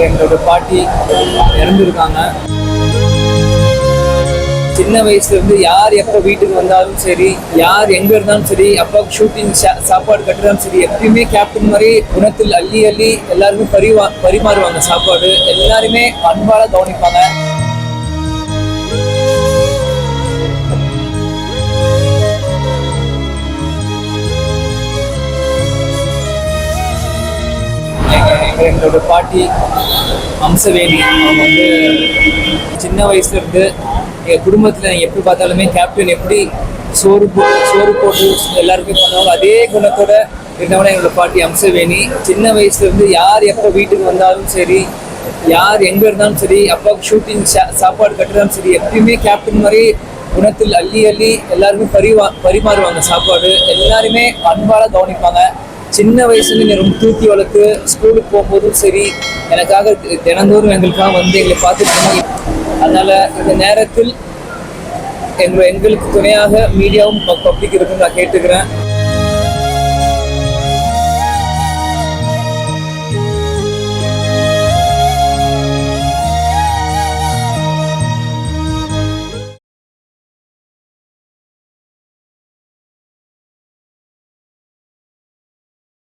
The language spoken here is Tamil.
எங்களோட பாட்டி இறந்துருக்காங்க. சின்ன வயசுல இருந்து யார் எப்போ வீட்டுக்கு வந்தாலும் சரி, யார் எங்க இருந்தாலும் சரி, அப்பா ஷூட்டிங் சாப்பாடு கட்டுறாலும் சரி, எப்பயுமே கேப்டன் மாதிரி குணத்தில் அள்ளி அள்ளி எல்லாருக்கும் பரிமாறுவாங்க சாப்பாடு. எல்லாருமே அன்பால கவனிப்பாங்க. எங்களோட பாட்டி அம்சவேணி அவங்க சின்ன வயசுல இருந்து எங்கள் குடும்பத்தில் எப்படி பார்த்தாலுமே கேப்டன் எப்படி சோறு போட்டு எல்லாருக்கும் பண்ணுவாங்க, அதே குணத்தோட இருந்தவங்க எங்களோட பாட்டி அம்சவேணி. சின்ன வயசுல இருந்து யார் எப்போ வீட்டுக்கு வந்தாலும் சரி, யார் எங்கே இருந்தாலும் சரி, அப்பாவுக்கு ஷூட்டிங் சாப்பாடு கட்டுறாலும் சரி, எப்பயுமே கேப்டன் மாதிரி குணத்தில் அள்ளி அள்ளி எல்லாருக்கும் பரிமாறுவாங்க சாப்பாடு. எல்லாருமே அன்பால கவனிப்பாங்க. சின்ன வயசுல ரொம்ப தூக்கி வளர்த்து ஸ்கூலுக்கு போகும்போதும் சரி, எனக்காக தினந்தோறும் எங்களுக்காக எங்களை பார்த்துட்டு. அதனால இந்த நேரத்தில் எங்களுக்கு துணையாக மீடியாவும் பப்ளிக் இருக்குன்னு நான் கேட்டுக்கிறேன்.